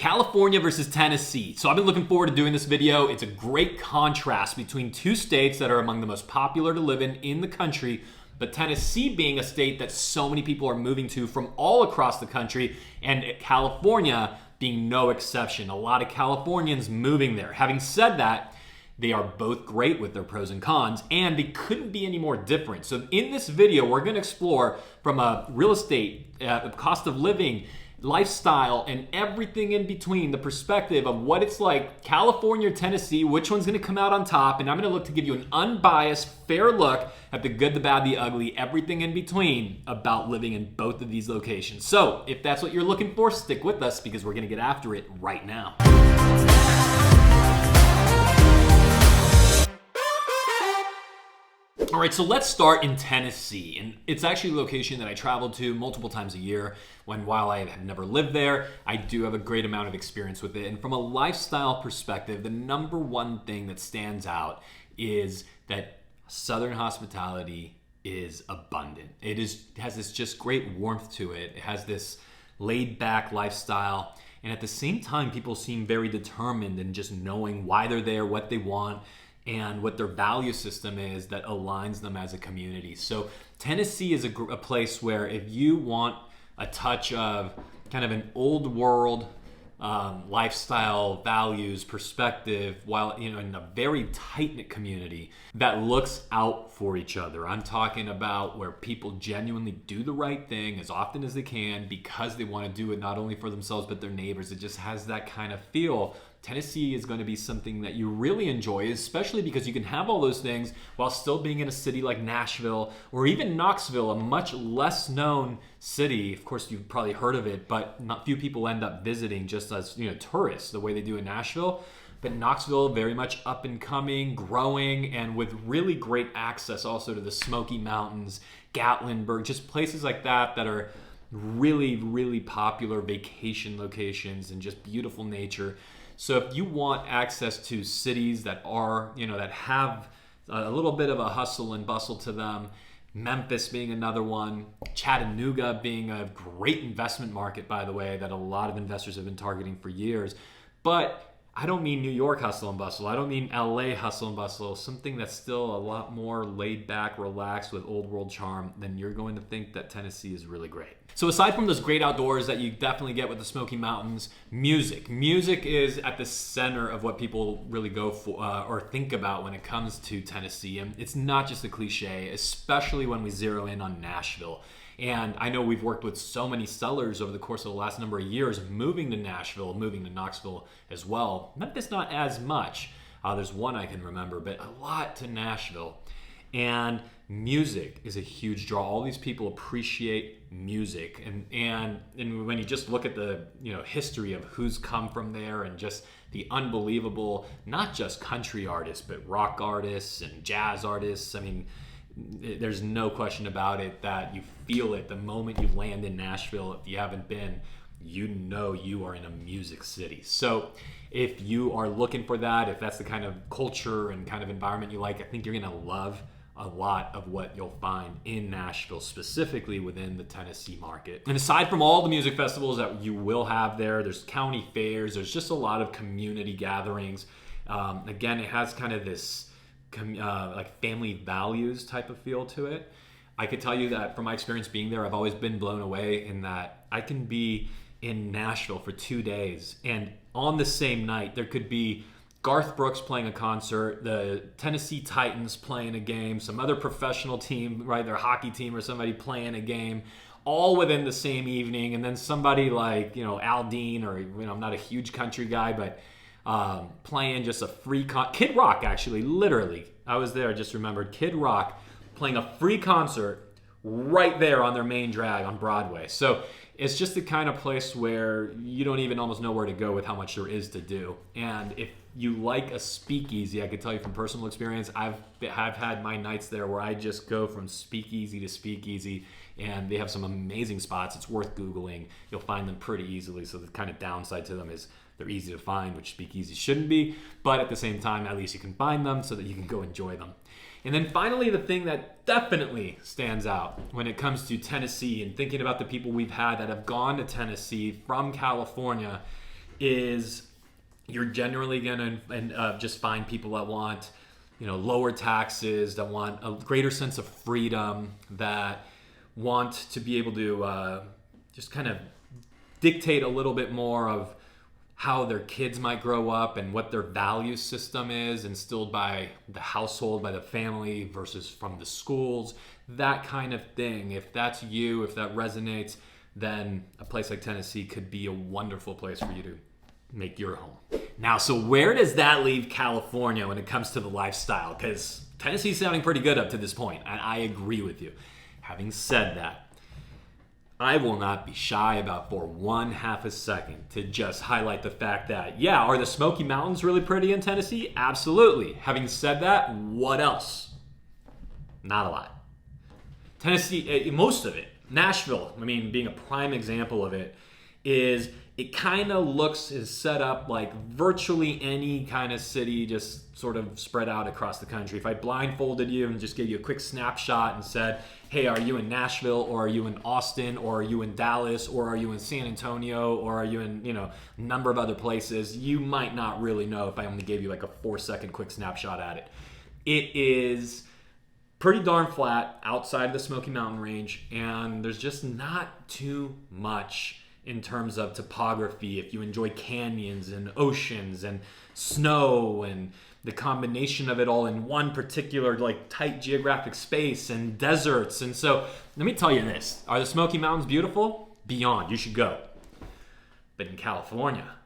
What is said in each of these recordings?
California versus Tennessee. So I've been looking forward to doing this video. It's a great contrast between two states that are among the most popular to live in the country, but Tennessee being a state that so many people are moving to from all across the country, and California being no exception. A lot of Californians moving there. Having said that, they are both great with their pros and cons, and they couldn't be any more different. So in this video, we're going to explore from a real estate, cost of living, lifestyle, and everything in between, the perspective of what it's like, California or Tennessee, which one's going to come out on top, and I'm going to look to give you an unbiased, fair look at the good, the bad, the ugly, everything in between about living in both of these locations. So if that's what you're looking for, stick with us because we're going to get after it right now. All right, so let's start in Tennessee. And it's actually a location that I travel to multiple times a year. While I have never lived there, I do have a great amount of experience with it. And from a lifestyle perspective, the number one thing that stands out is that Southern hospitality is abundant. It has this just great warmth to it. It has this laid back lifestyle. And at the same time, people seem very determined in just knowing why they're there, what they want, and what their value system is that aligns them as a community. So Tennessee is a place where if you want a touch of kind of an old world lifestyle, values, perspective, while in a very tight-knit community that looks out for each other. I'm talking about where people genuinely do the right thing as often as they can because they want to do it not only for themselves but their neighbors. It just has that kind of feel. Tennessee is going to be something that you really enjoy, especially because you can have all those things while still being in a city like Nashville or even Knoxville, a much less known city. Of course, you've probably heard of it, but not few people end up visiting just as tourists the way they do in Nashville. But Knoxville, very much up and coming, growing, and with really great access also to the Smoky Mountains, Gatlinburg, just places like that are really, really popular vacation locations and just beautiful nature. So if you want access to cities that are, that have a little bit of a hustle and bustle to them, Memphis being another one, Chattanooga being a great investment market, by the way, that a lot of investors have been targeting for years. But I don't mean New York hustle and bustle. I don't mean LA hustle and bustle. Something that's still a lot more laid back, relaxed with old world charm, then you're going to think that Tennessee is really great. So aside from those great outdoors that you definitely get with the Smoky Mountains, music. Music is at the center of what people really go for or think about when it comes to Tennessee. And it's not just a cliche, especially when we zero in on Nashville. And I know we've worked with so many sellers over the course of the last number of years moving to Nashville, moving to Knoxville as well. Memphis not as much. There's one I can remember, but a lot to Nashville. And music is a huge draw. All these people appreciate music. And when you just look at the history of who's come from there and just the unbelievable, not just country artists, but rock artists and jazz artists. I mean, there's no question about it that you feel it the moment you land in Nashville. If you haven't been, you are in a music city. So if you are looking for that, if that's the kind of culture and kind of environment you like, I think you're going to love a lot of what you'll find in Nashville, specifically within the Tennessee market. And aside from all the music festivals that you will have there's county fairs, there's just a lot of community gatherings. Again, it has kind of this like family values type of feel to it. I could tell you that from my experience being there, I've always been blown away in that I can be in Nashville for 2 days and on the same night there could be Garth Brooks playing a concert, the Tennessee Titans playing a game, some other professional team, right, their hockey team or somebody playing a game, all within the same evening. And then somebody like, Al Dean or, I'm not a huge country guy, but playing just a free Kid Rock, actually, literally. I was there, I just remembered. Kid Rock playing a free concert right there on their main drag on Broadway. So it's just the kind of place where you don't even almost know where to go with how much there is to do. And if you like a speakeasy, I can tell you from personal experience, I've had my nights there where I just go from speakeasy to speakeasy, and they have some amazing spots. It's worth Googling. You'll find them pretty easily. So the kind of downside to them is they're easy to find, which speakeasies shouldn't be. But at the same time, at least you can find them so that you can go enjoy them. And then finally, the thing that definitely stands out when it comes to Tennessee and thinking about the people we've had that have gone to Tennessee from California is you're generally going to just find people that want, lower taxes, that want a greater sense of freedom, that want to be able to just kind of dictate a little bit more of how their kids might grow up and what their value system is instilled by the household, by the family versus from the schools, that kind of thing. If that's you, if that resonates, then a place like Tennessee could be a wonderful place for you to make your home. Now, so where does that leave California when it comes to the lifestyle? Because Tennessee's sounding pretty good up to this point, and I agree with you. Having said that, I will not be shy about for 1/2 a second to just highlight the fact that, yeah, are the Smoky Mountains really pretty in Tennessee? Absolutely. Having said that, what else? Not a lot. Tennessee, most of it, Nashville, being a prime example of it, is it kind of is set up like virtually any kind of city just sort of spread out across the country. If I blindfolded you and just gave you a quick snapshot and said, hey, are you in Nashville, or are you in Austin, or are you in Dallas, or are you in San Antonio, or are you in, a number of other places, you might not really know if I only gave you like a 4-second quick snapshot at it. It is pretty darn flat outside of the Smoky Mountain range, and there's just not too much in terms of topography. If you enjoy canyons and oceans and snow and the combination of it all in one particular like tight geographic space and deserts. And so let me tell you this, are the Smoky Mountains beautiful? Beyond, you should go. But in California,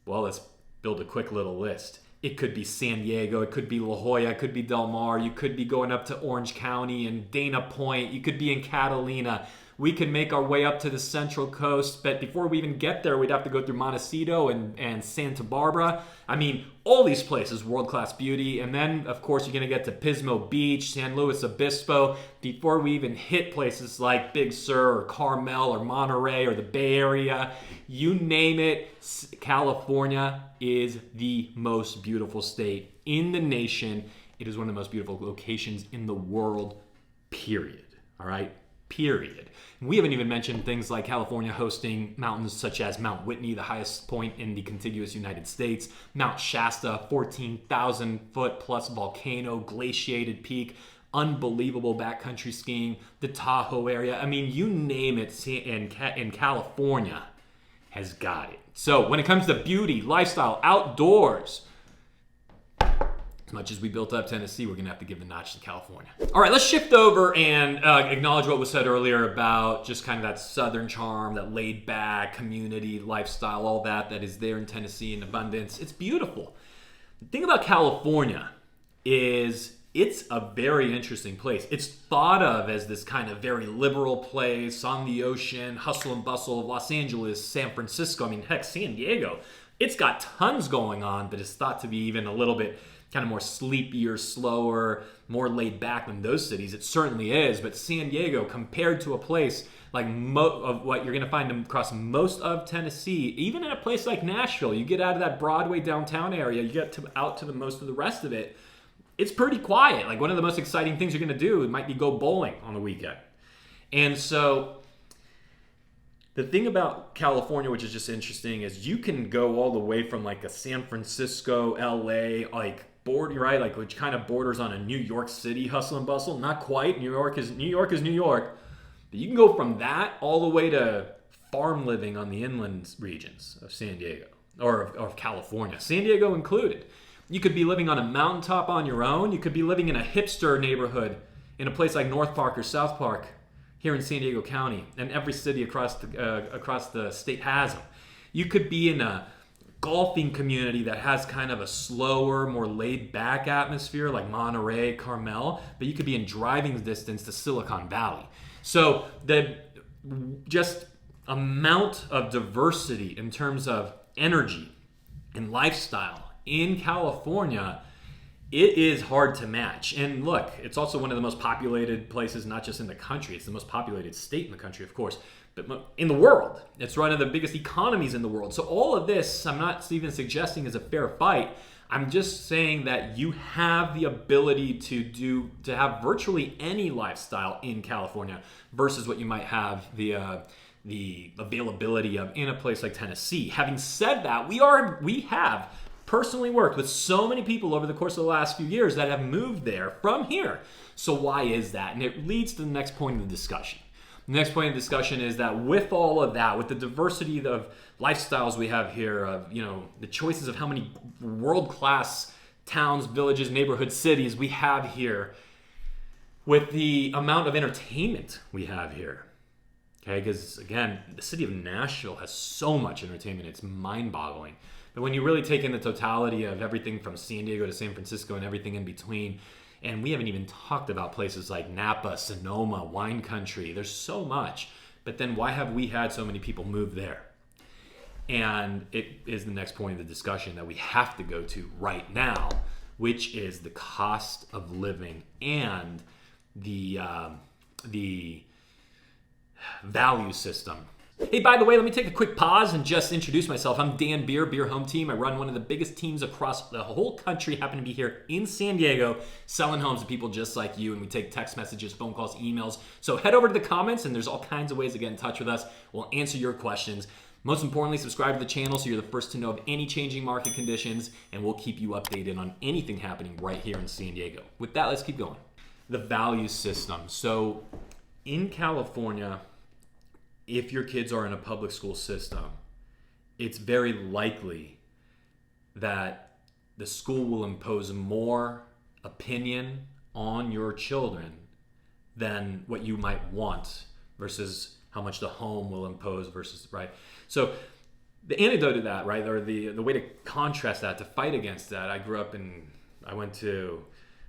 well, let's build a quick little list. It could be San Diego, it could be La Jolla, it could be Del Mar, you could be going up to Orange County and Dana Point, you could be in Catalina. We could make our way up to the Central Coast, but before we even get there, we'd have to go through Montecito and Santa Barbara. All these places, world-class beauty. And then, of course, you're going to get to Pismo Beach, San Luis Obispo, before we even hit places like Big Sur or Carmel or Monterey or the Bay Area. You name it, California is the most beautiful state in the nation. It is one of the most beautiful locations in the world, period. All right? Period. We haven't even mentioned things like California hosting mountains such as Mount Whitney, the highest point in the contiguous United States, Mount Shasta, 14,000 foot plus volcano, glaciated peak, unbelievable backcountry skiing, the Tahoe area. You name it, in California has got it. So when it comes to beauty, lifestyle, outdoors, as much as we built up Tennessee, we're going to have to give the notch to California. All right, let's shift over and acknowledge what was said earlier about just kind of that southern charm, that laid back community lifestyle, all that is there in Tennessee in abundance. It's beautiful. The thing about California is it's a very interesting place. It's thought of as this kind of very liberal place on the ocean, hustle and bustle of Los Angeles, San Francisco. Heck, San Diego. It's got tons going on, but it's thought to be even a little bit kind of more sleepier, slower, more laid back than those cities. It certainly is, but San Diego, compared to a place like of what you're going to find across most of Tennessee, even in a place like Nashville, you get out of that Broadway downtown area, you get out to the most of the rest of it, it's pretty quiet. Like, one of the most exciting things you're going to do might be go bowling on the weekend. And so the thing about California, which is just interesting, is you can go all the way from like a San Francisco, LA, which kind of borders on a New York City hustle and bustle. Not quite. New York is New York. But you can go from that all the way to farm living on the inland regions of San Diego or of California, San Diego included. You could be living on a mountaintop on your own. You could be living in a hipster neighborhood in a place like North Park or South Park here in San Diego County, and every city across the state has them. You could be in a golfing community that has kind of a slower, more laid-back atmosphere like Monterey, Carmel, but you could be in driving distance to Silicon Valley. So the just amount of diversity in terms of energy and lifestyle in California, it is hard to match. And look, it's also one of the most populated places, not just in the country, it's the most populated state in the country, of course, but in the world. It's one of the biggest economies in the world. So all of this, I'm not even suggesting is a fair fight. I'm just saying that you have the ability to have virtually any lifestyle in California versus what you might have the the availability of in a place like Tennessee. Having said that, we have personally worked with so many people over the course of the last few years that have moved there from here. So why is that? And it leads to the next point of the discussion. The next point of discussion is that with all of that, with the diversity of lifestyles we have here, of the choices of how many world-class towns, villages, neighborhoods, cities we have here, with the amount of entertainment we have here. Okay, because again, the city of Nashville has so much entertainment, it's mind-boggling. But when you really take in the totality of everything from San Diego to San Francisco and everything in between, and we haven't even talked about places like Napa, Sonoma, wine country, there's so much. But then why have we had so many people move there? And it is the next point of the discussion that we have to go to right now, which is the cost of living and the value system. Hey, by the way, let me take a quick pause and just introduce myself. I'm Dan Beer, Beer Home Team. I run one of the biggest teams across the whole country, happen to be here in San Diego, selling homes to people just like you, and we take text messages, phone calls, emails. So head over to the comments, and there's all kinds of ways to get in touch with us. We'll answer your questions. Most importantly, subscribe to the channel so you're the first to know of any changing market conditions, and we'll keep you updated on anything happening right here in San Diego. With that, let's keep going. The value system. So in California, if your kids are in a public school system, it's very likely that the school will impose more opinion on your children than what you might want versus how much the home will impose versus, right? So the antidote to that, right, or the way to contrast that, to fight against that, I went to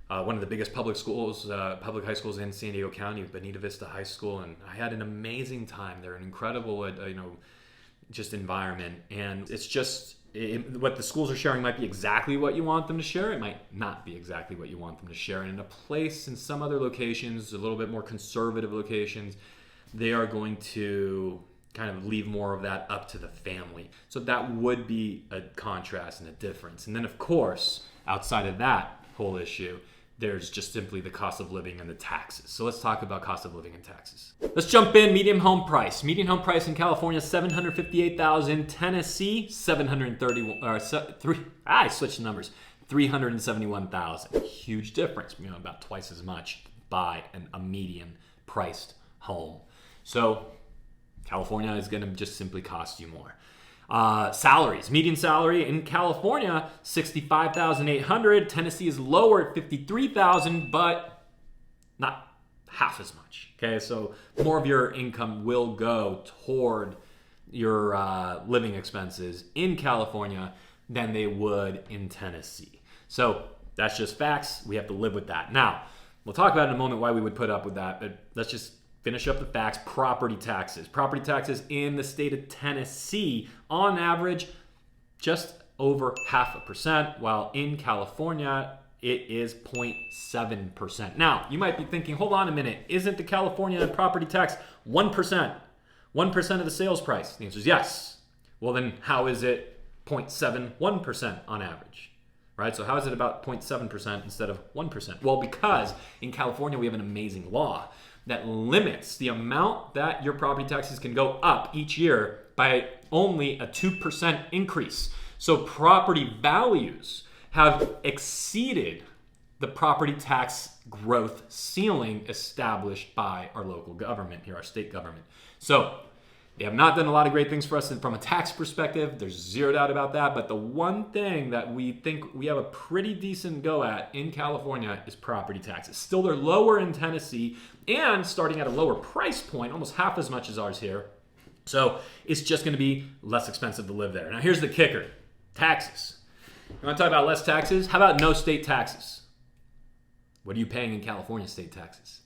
one of the biggest public schools, public high schools in San Diego County, Bonita Vista High School, and I had an amazing time there, an incredible, just environment. And it's just, what the schools are sharing might be exactly what you want them to share. It might not be exactly what you want them to share. And in a place, in some other locations, a little bit more conservative locations, they are going to kind of leave more of that up to the family. So that would be a contrast and a difference. And then, of course, outside of that whole issue, there's just simply the cost of living and the taxes. So let's talk about cost of living and taxes. Let's jump in. Median home price. Median home price in California, $758,000. Tennessee, I switched numbers. $371,000. Huge difference. About twice as much to buy a median priced home. So California is going to just simply cost you more. Salaries. Median salary in California, $65,800. Tennessee is lower at $53,000, but not half as much. Okay, so more of your income will go toward your living expenses in California than they would in Tennessee. So that's just facts. We have to live with that. Now, we'll talk about in a moment why we would put up with that, but let's just finish up the facts. Property taxes. Property taxes in the state of Tennessee, on average, just over 0.5%, while in California, it is 0.7%. Now, you might be thinking, hold on a minute, isn't the California property tax 1%? 1% of the sales price? The answer is yes. Well, then how is it 0.71% on average? Right? So how is it about 0.7% instead of 1%? Well, because in California, we have an amazing law that limits the amount that your property taxes can go up each year by only a 2% increase. So property values have exceeded the property tax growth ceiling established by our local government here, our state government. So they have not done a lot of great things for us from a tax perspective. There's zero doubt about that. But the one thing that we think we have a pretty decent go at in California is property taxes. Still, they're lower in Tennessee and starting at a lower price point, almost half as much as ours here. So it's just going to be less expensive to live there. Now, here's the kicker. Taxes. You want to talk about less taxes? How about no state taxes? What are you paying in California state taxes?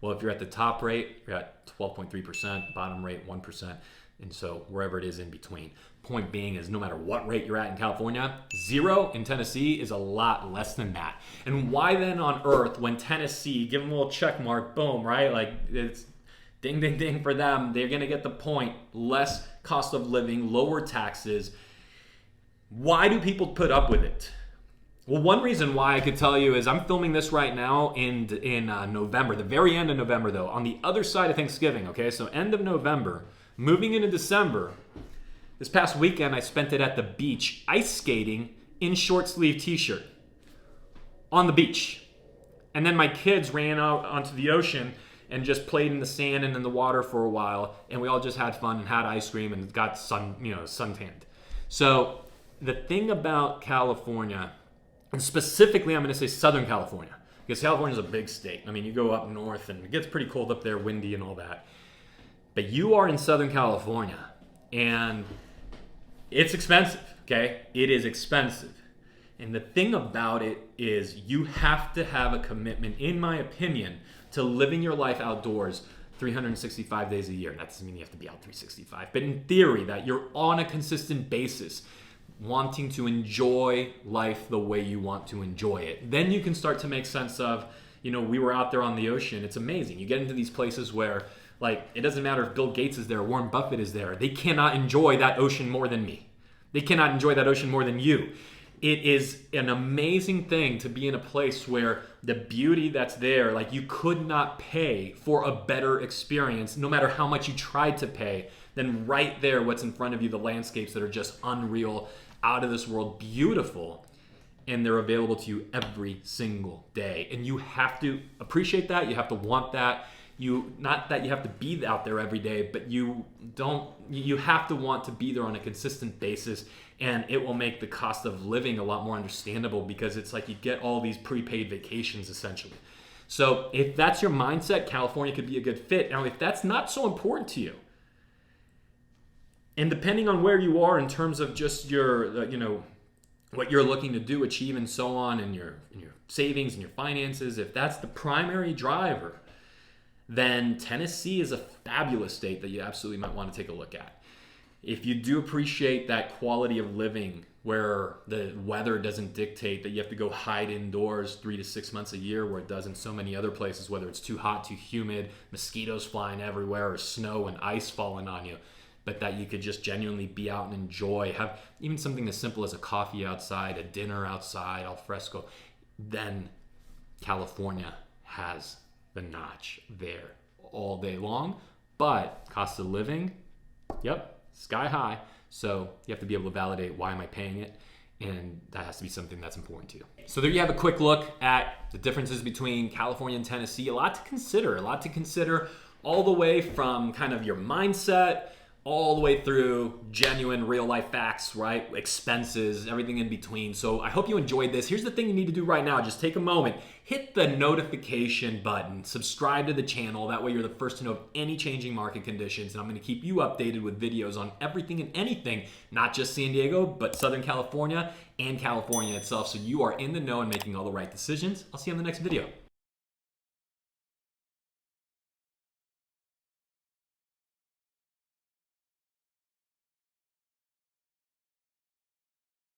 Well, if you're at the top rate, you're at 12.3%, bottom rate 1%, and so wherever it is in between. Point being is no matter what rate you're at in California, 0 in Tennessee is a lot less than that. And why then on earth, when Tennessee, give them a little check mark, boom, right? Like it's ding, ding, ding for them. They're going to get the point. Less cost of living, lower taxes. Why do people put up with it? Well, one reason why I could tell you is I'm filming this right now in November, the very end of November, though, on the other side of Thanksgiving, okay? So end of November, Moving into December, this past weekend I spent it at the beach ice skating in short sleeve t-shirt on the beach. And then my kids ran out onto the ocean and just played in the sand and in the water for a while, and we all just had fun and had ice cream and got suntanned. So the thing about California, and specifically I'm going to say Southern California, because California is a big state. I mean, you go up north and it gets pretty cold up there, windy and all that. But you are in Southern California, and it's expensive, okay? It is expensive. And the thing about it is you have to have a commitment, in my opinion, to living your life outdoors 365 days a year. That doesn't mean you have to be out 365, but in theory, that you're on a consistent basis wanting to enjoy life the way you want to enjoy it. Then you can start to make sense of, we were out there on the ocean. It's amazing. You get into these places where, like, it doesn't matter if Bill Gates is there, Warren Buffett is there. They cannot enjoy that ocean more than me. They cannot enjoy that ocean more than you. It is an amazing thing to be in a place where the beauty that's there, like, you could not pay for a better experience, no matter how much you tried to pay, than right there, what's in front of you, the landscapes that are just unreal, out of this world, beautiful, and they're available to you every single day. And you have to appreciate that. You have to want that. Not that you have to be out there every day, but you have to want to be there on a consistent basis, and it will make the cost of living a lot more understandable, because it's like you get all these prepaid vacations essentially. So if that's your mindset, California could be a good fit. Now, if that's not so important to you, and depending on where you are in terms of just your, what you're looking to do, achieve, and so on, and your savings and your finances, if that's the primary driver, then Tennessee is a fabulous state that you absolutely might want to take a look at. If you do appreciate that quality of living where the weather doesn't dictate that you have to go hide indoors 3 to 6 months a year, where it does in so many other places, whether it's too hot, too humid, mosquitoes flying everywhere, or snow and ice falling on you, but that you could just genuinely be out and enjoy, have even something as simple as a coffee outside, a dinner outside, al fresco, then California has the notch there all day long. But cost of living, sky high. So you have to be able to validate, why am I paying it? And that has to be something that's important to you. So there you have a quick look at the differences between California and Tennessee. A lot to consider all the way from kind of your mindset, all the way through genuine real life facts, right? Expenses, everything in between. So I hope you enjoyed this. Here's the thing you need to do right now. Just take a moment, hit the notification button, subscribe to the channel. That way you're the first to know of any changing market conditions. And I'm going to keep you updated with videos on everything and anything, not just San Diego, but Southern California and California itself. So you are in the know and making all the right decisions. I'll see you on the next video.